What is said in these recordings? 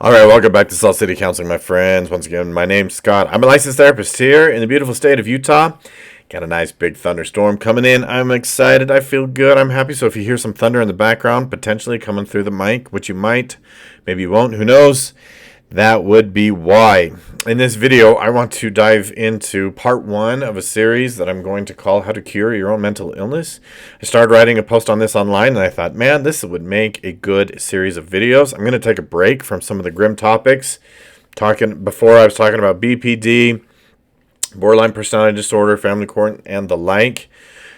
All right, welcome back to Salt City Counseling, my friends. Once again, my name's Scott. I'm a licensed therapist here in the beautiful state of Utah. Got a nice big thunderstorm coming in. I'm excited. I feel good. I'm happy. So if you hear some thunder in the background, potentially coming through the mic, which you might, maybe you won't, who knows? That would be why. In this video, I want to dive into part one of a series that I'm going to call How to Cure Your Own Mental Illness. I started writing a post on this online, and I thought, man, this would make a good series of videos. I'm going to take a break from some of the grim topics. Before I was talking about BPD, borderline personality disorder, family court, and the like.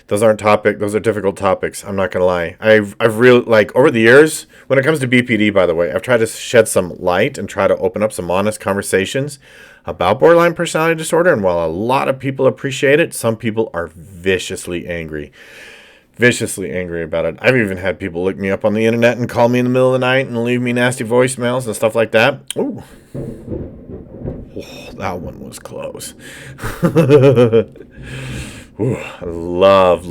Those are difficult topics. I'm not gonna lie. I've really, over the years, when it comes to BPD, by the way, I've tried to shed some light and try to open up some honest conversations about borderline personality disorder. And while a lot of people appreciate it, some people are viciously angry about it. I've even had people look me up on the internet and call me in the middle of the night and leave me nasty voicemails and stuff like that. Ooh, oh, that one was close. Ooh, I love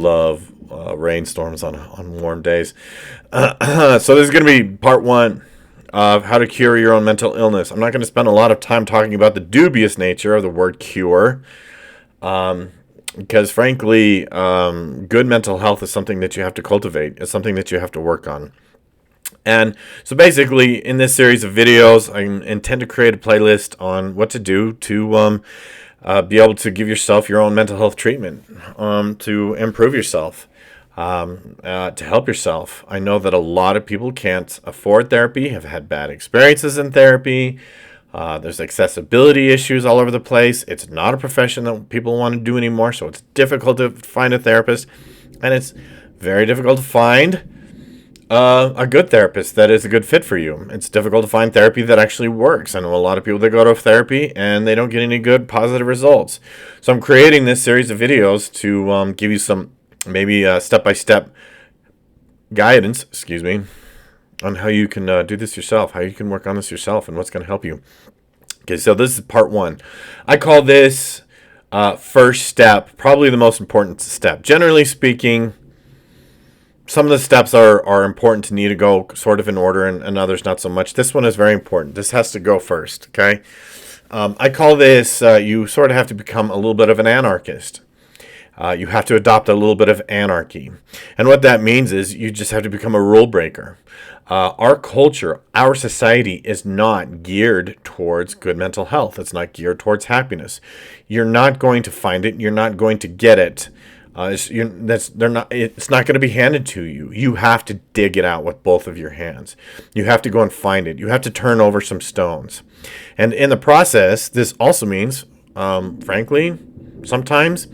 rainstorms on warm days. So this is going to be part one of how to cure your own mental illness. I'm not going to spend a lot of time talking about the dubious nature of the word cure, because frankly, good mental health is something that you have to cultivate. It's something that you have to work on. And so basically, in this series of videos, I intend to create a playlist on what to do to be able to give yourself your own mental health treatment, to improve yourself, to help yourself. I know that a lot of people can't afford therapy, have had bad experiences in therapy. There's accessibility issues all over the place. It's not a profession that people want to do anymore, so it's difficult to find a therapist, and it's very difficult to find a good therapist that is a good fit for you. It's difficult to find therapy that actually works. I know a lot of people that go to therapy and they don't get any good positive results. So I'm creating this series of videos to give you some maybe step-by-step guidance, on how you can do this yourself, how you can work on this yourself, and what's going to help you. Okay, so this is part one. I call this first step probably the most important step. Generally speaking, some of the steps are important to need to go sort of in order, and others not so much. This one is very important. This has to go first, okay? I call this, you sort of have to become a little bit of an anarchist. You have to adopt a little bit of anarchy. And what that means is you just have to become a rule breaker. Our culture, our society is not geared towards good mental health. It's not geared towards happiness. You're not going to find it. You're not going to get it. It's not going to be handed to you. You have to dig it out with both of your hands. You have to go and find it. You have to turn over some stones. And in the process, this also means, frankly, sometimes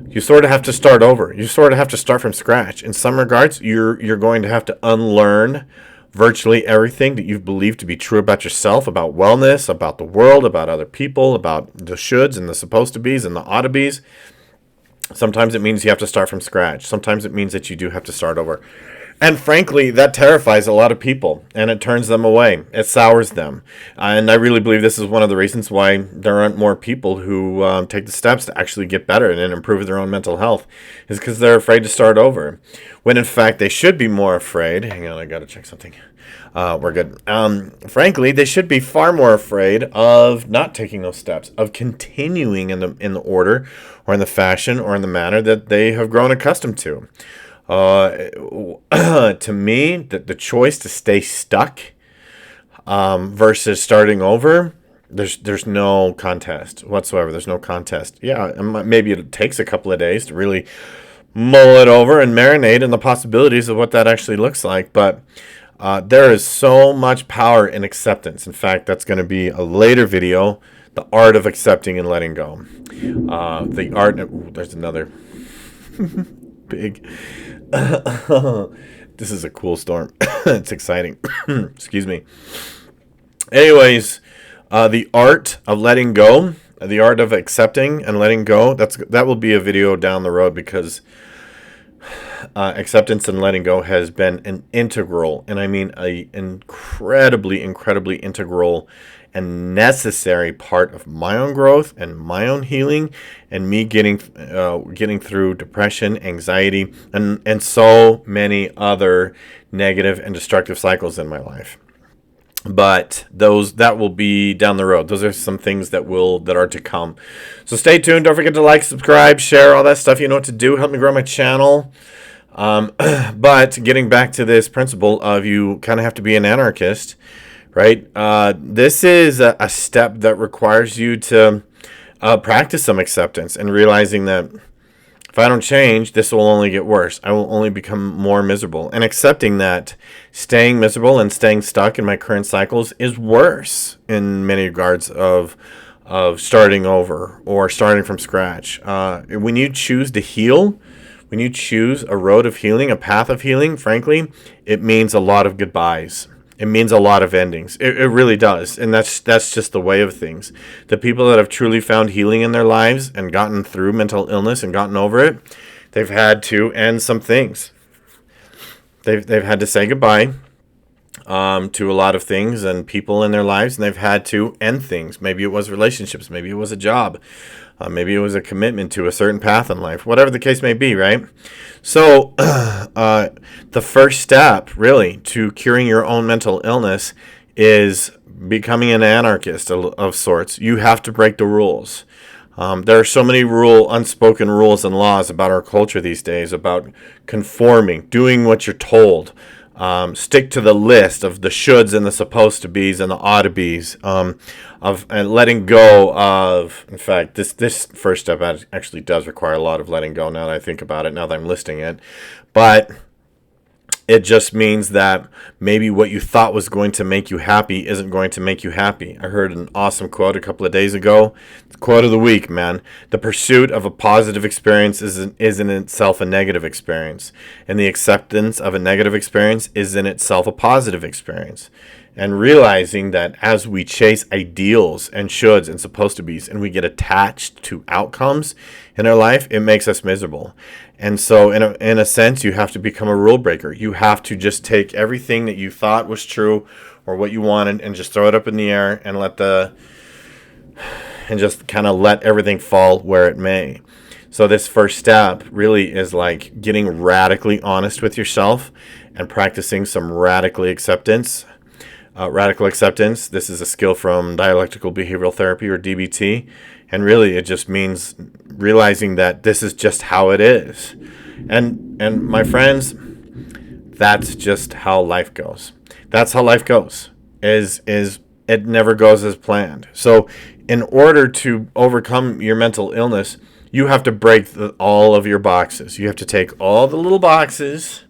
you sort of have to start over. You sort of have to start from scratch. In some regards, you're going to have to unlearn virtually everything that you've believed to be true about yourself, about wellness, about the world, about other people, about the shoulds and the supposed to be's and the ought to be's. Sometimes it means you have to start from scratch. Sometimes it means that you do have to start over. And frankly, that terrifies a lot of people, and it turns them away. It sours them. And I really believe this is one of the reasons why there aren't more people who take the steps to actually get better and improve their own mental health, is because they're afraid to start over. When in fact, they should be more afraid. Hang on, I got to check something. We're good. Frankly, they should be far more afraid of not taking those steps, of continuing in the order or in the fashion or in the manner that they have grown accustomed to. To me, the choice to stay stuck versus starting over, there's no contest whatsoever. There's no contest. Yeah, maybe it takes a couple of days to really mull it over and marinate in the possibilities of what that actually looks like, but there is so much power in acceptance. In fact, that's going to be a later video, the art of accepting and letting go. The art, there's another big, this is a cool storm. It's exciting. Excuse me. Anyways, the art of letting go, the art of accepting and letting go, that will be a video down the road, because acceptance and letting go has been an integral, and I mean a incredibly integral and necessary part of my own growth and my own healing, and me getting through depression, anxiety, and so many other negative and destructive cycles in my life. but that will be down the road. Those are some things that are to come. So stay tuned. Don't forget to like, subscribe, share, all that stuff. You know what to do. Help me grow my channel. But getting back to this principle of you kind of have to be an anarchist, right? This is a step that requires you to practice some acceptance and realizing that if I don't change, this will only get worse. I will only become more miserable. And accepting that staying miserable and staying stuck in my current cycles is worse in many regards of starting over or starting from scratch. When you choose to heal, when you choose a road of healing, a path of healing, frankly, it means a lot of goodbyes. It means a lot of endings. It really does. And that's just the way of things. The people that have truly found healing in their lives and gotten through mental illness and gotten over it, they've had to end some things. They've had to say goodbye to a lot of things and people in their lives, and they've had to end things. Maybe it was relationships. Maybe it was a job. Maybe it was a commitment to a certain path in life, whatever the case may be, right? So the first step, really, to curing your own mental illness is becoming an anarchist of sorts. You have to break the rules. There are so many unspoken rules and laws about our culture these days, about conforming, doing what you're told. Stick to the list of the shoulds and the supposed to be's and the ought to be's, and letting go of. In fact, this first step actually does require a lot of letting go. Now that I think about it, now that I'm listing it, but it just means that maybe what you thought was going to make you happy isn't going to make you happy. I heard an awesome quote a couple of days ago. Quote of the week, man. The pursuit of a positive experience is in itself a negative experience. And the acceptance of a negative experience is in itself a positive experience. And realizing that as we chase ideals and shoulds and supposed to be's and we get attached to outcomes in our life, it makes us miserable. And so in a sense, you have to become a rule breaker. You have to just take everything that you thought was true or what you wanted and just throw it up in the air and just kind of let everything fall where it may. So this first step really is like getting radically honest with yourself and practicing some radical acceptance. This is a skill from dialectical behavioral therapy, or DBT. And really, it just means realizing that this is just how it is. And my friends, that's just how life goes. That's how life goes. Is it never goes as planned. So in order to overcome your mental illness, you have to break all of your boxes. You have to take all the little boxes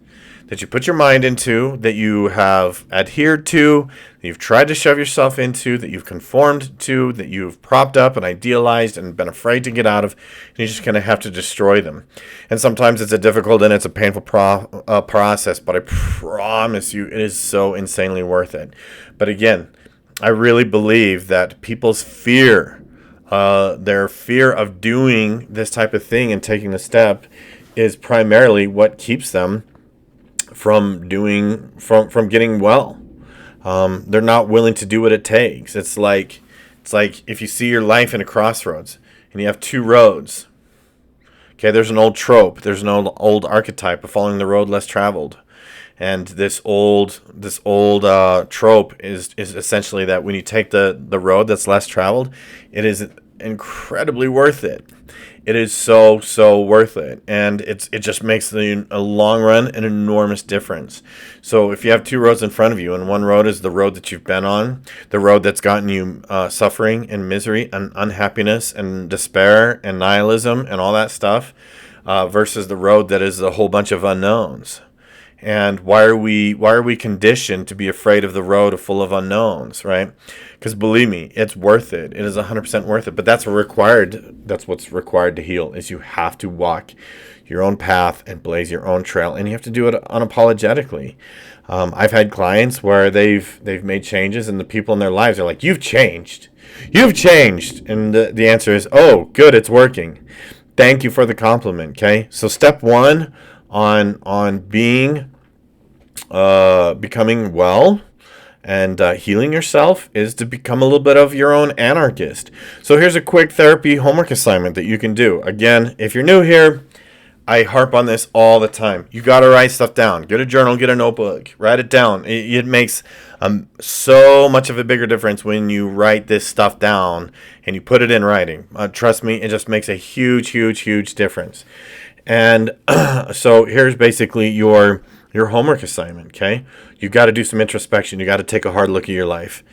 that you put your mind into, that you have adhered to, that you've tried to shove yourself into, that you've conformed to, that you've propped up and idealized and been afraid to get out of, and you're just going to have to destroy them. And sometimes it's a difficult and it's a painful process, but I promise you it is so insanely worth it. But again, I really believe that people's fear, their fear of doing this type of thing and taking the step, is primarily what keeps them from getting well. They're not willing to do what it takes. It's like if you see your life in a crossroads and you have two roads. Okay, there's an old trope. There's an old archetype of following the road less traveled. And this old trope is essentially that when you take the road that's less traveled, it is incredibly worth it. It is so worth it, and it just makes a long run an enormous difference. So if you have two roads in front of you, and one road is the road that you've been on, the road that's gotten you suffering and misery and unhappiness and despair and nihilism and all that stuff, versus the road that is a whole bunch of unknowns. And why are we conditioned to be afraid of the road full of unknowns, right? Because believe me, it's worth it. It is 100% worth it. But that's what's required to heal, is you have to walk your own path and blaze your own trail, and you have to do it unapologetically. I've had clients where they've made changes, and the people in their lives are like, "You've changed, and the answer is, "Oh, good, it's working. Thank you for the compliment." Okay, so step one on becoming well and healing yourself is to become a little bit of your own anarchist. So here's a quick therapy homework assignment that you can do. Again, if you're new here, I harp on this all the time. You got to write stuff down. Get a journal, get a notebook, write it down. It makes so much of a bigger difference when you write this stuff down and you put it in writing. Trust me, it just makes a huge, huge, huge difference. And so here's basically your homework assignment. Okay, you got to do some introspection. You got to take a hard look at your life.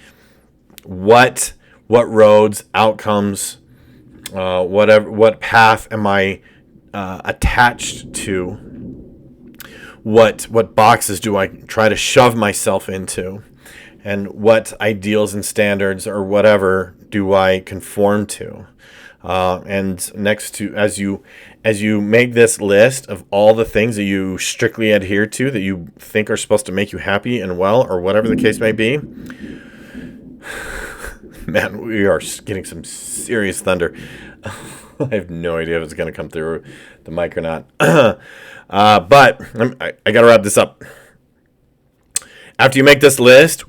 What roads, outcomes, what path am I attached to? What boxes do I try to shove myself into? And what ideals and standards or whatever do I conform to? And next to, as you make this list of all the things that you strictly adhere to that you think are supposed to make you happy and well, or whatever the case may be, man, we are getting some serious thunder. I have no idea if it's going to come through the mic or not. But I got to wrap this up. After you make this list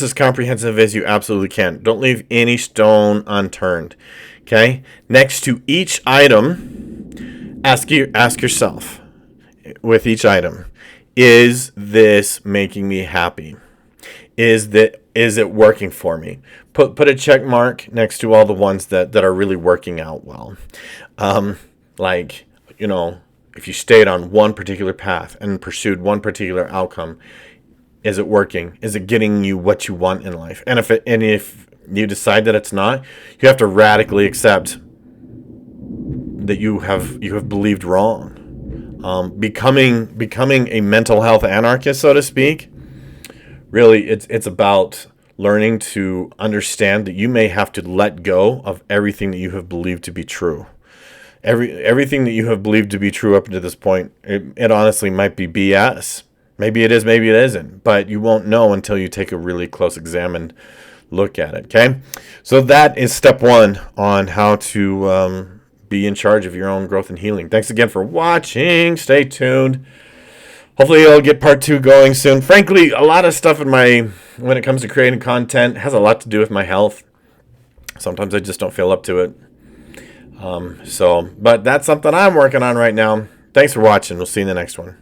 as comprehensive as you absolutely can. Don't leave any stone unturned. Okay? Next to each item, ask yourself with each item, is this making me happy? Is it working for me? Put a check mark next to all the ones that are really working out well. Like, if you stayed on one particular path and pursued one particular outcome, is it working? Is it getting you what you want in life? And if you decide that it's not, you have to radically accept that you have believed wrong. Becoming a mental health anarchist, so to speak, really it's about learning to understand that you may have to let go of everything that you have believed to be true. Everything that you have believed to be true up to this point, it honestly might be BS. Maybe it is, maybe it isn't, but you won't know until you take a really close examined look at it, okay? So that is step one on how to be in charge of your own growth and healing. Thanks again for watching. Stay tuned. Hopefully I'll get part 2 going soon. Frankly, a lot of stuff when it comes to creating content has a lot to do with my health. Sometimes I just don't feel up to it. But that's something I'm working on right now. Thanks for watching. We'll see you in the next one.